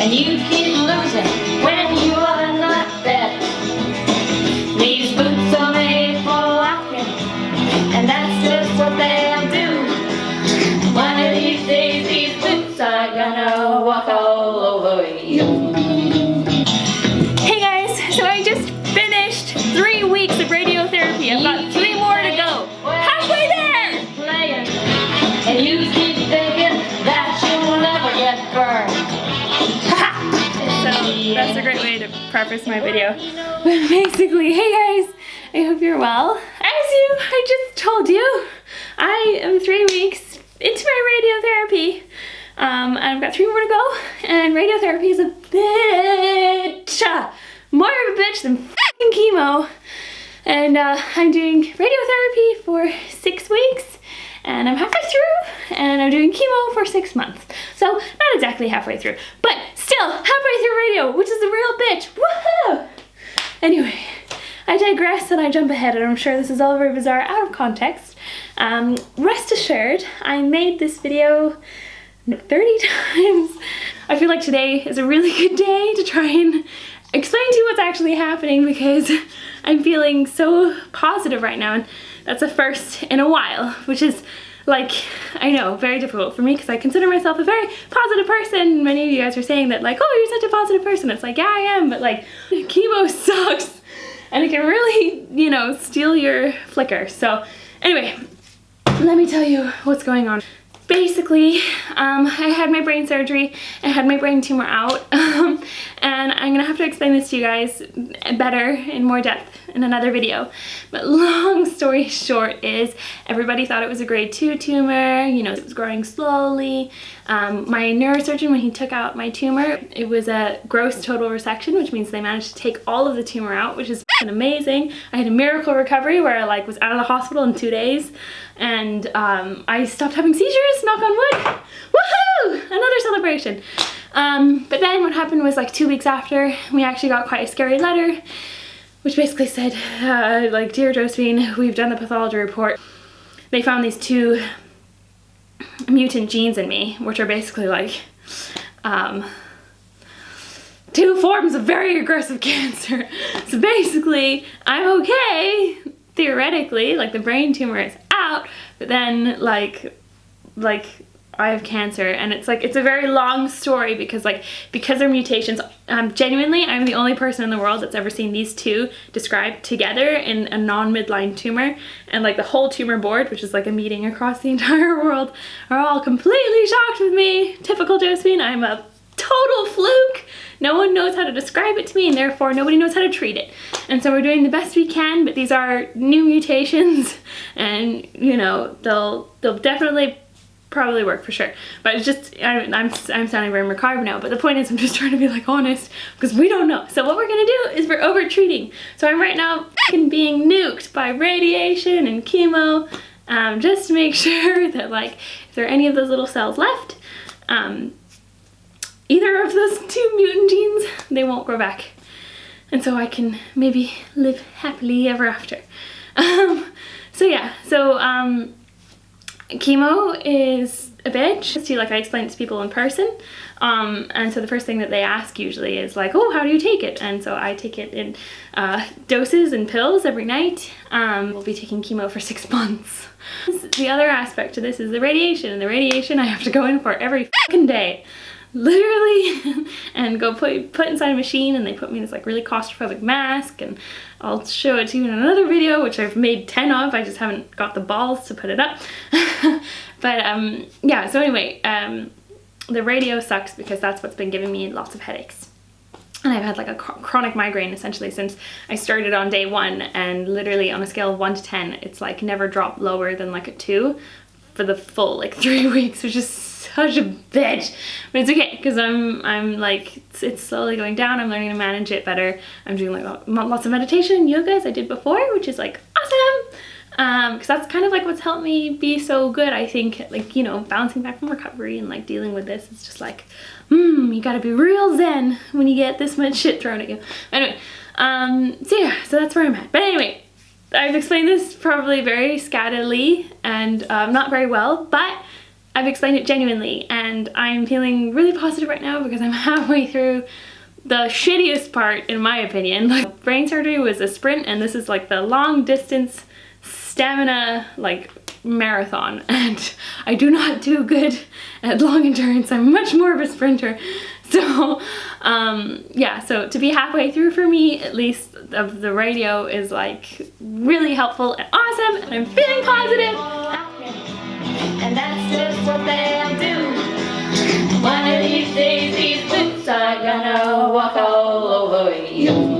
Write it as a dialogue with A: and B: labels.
A: and you keep losing when you are not there. These boots are made for walking, and that's just what they'll do. One of these days these boots are gonna walk all over you.
B: Hey guys, so I just finished 3 weeks of radiotherapy. I've got 3 more to go. Halfway there!
A: Playing, and you keep thinking that you'll never get burned.
B: So that's a great way to preface my video. But basically, hey guys, I hope you're well. I just told you, I am 3 weeks into my radiotherapy. And I've got 3 more to go, and radiotherapy is a bitch. More of a bitch than fucking chemo. And I'm doing radiotherapy for 6 weeks, and I'm halfway through, and I'm doing chemo for 6 months. So not exactly halfway through, but still halfway through radio, which is a real bitch. Woohoo! Anyway, I digress and I jump ahead, and I'm sure this is all very bizarre out of context. Rest assured, I made this video 30 times. I feel like today is a really good day to try and explain to you what's actually happening, because I'm feeling so positive right now, and that's a first in a while, which is, like, I know, very difficult for me because I consider myself a very positive person. Many of you guys are saying that, like, oh, you're such a positive person. It's like, yeah, I am, but like, chemo sucks and it can really, you know, steal your flicker. So anyway, let me tell you what's going on. Basically, I had my brain surgery. I had my brain tumor out, and I'm gonna have to explain this to you guys better in more depth in another video. But long story short is, everybody thought it was a grade 2 tumor. You know, it was growing slowly. My neurosurgeon, when he took out my tumor, it was a gross total resection, which means they managed to take all of the tumor out, which is amazing. I had a miracle recovery where I was out of the hospital in 2 days, and I stopped having seizures, knock on wood. Woohoo! Another celebration. But then what happened was, like, 2 weeks after, we actually got quite a scary letter, which basically said, like, dear Josephine, we've done the pathology report. They found these 2 mutant genes in me, which are basically like 2 forms of very aggressive cancer. So basically, I'm okay, theoretically, like the brain tumor is out, but then like I have cancer, and it's like, it's a very long story because they're mutations. Genuinely, I'm the only person in the world that's ever seen these 2 described together in a non-midline tumor, and like the whole tumor board, which is like a meeting across the entire world, are all completely shocked with me. Typical Josephine, I'm a total fluke. No one knows how to describe it to me, and therefore nobody knows how to treat it. And so we're doing the best we can, but these are new mutations, and you know, they'll definitely probably work for sure. But it's just, I'm sounding very macabre now, but the point is, I'm just trying to be like honest, because we don't know. So what we're gonna do is we're over treating. So I'm right now fucking being nuked by radiation and chemo, just to make sure that, like, if there are any of those little cells left, either of those 2 mutant genes, they won't grow back. And so I can maybe live happily ever after. So yeah, so chemo is a bitch. Like, I explain it to people in person. And so the first thing that they ask usually is like, oh, how do you take it? And so I take it in doses and pills every night. We'll be taking chemo for 6 months. The other aspect to this is the radiation. And the radiation I have to go in for every fucking day. Literally, and go put inside a machine, and they put me in this like really claustrophobic mask, and I'll show it to you in another video, which I've made 10 of. I just haven't got the balls to put it up. But yeah, so anyway, the radio sucks because that's what's been giving me lots of headaches. And I've had like a chronic migraine essentially since I started on day 1, and literally on a scale of 1 to 10, it's like never dropped lower than like a 2 for the full like 3 weeks, which is such a bitch. But it's okay, because I'm like, it's slowly going down. I'm learning to manage it better. I'm doing like lots of meditation and yoga as I did before, which is like awesome. Because that's kind of like what's helped me be so good, I think, like, you know, bouncing back from recovery and like dealing with this. It's just like, you gotta be real zen when you get this much shit thrown at you. Anyway, so yeah, so that's where I'm at. But anyway, I've explained this probably very scatterly and not very well, but I've explained it genuinely, and I'm feeling really positive right now because I'm halfway through the shittiest part, in my opinion. Like, brain surgery was a sprint, and this is like the long distance stamina, like, marathon, and I do not do good at long endurance. I'm much more of a sprinter. So yeah, so to be halfway through for me, at least, of the radio is like really helpful and awesome, and I'm feeling positive.
A: And that's just what they'll do. One of these days these boots are gonna walk all over you.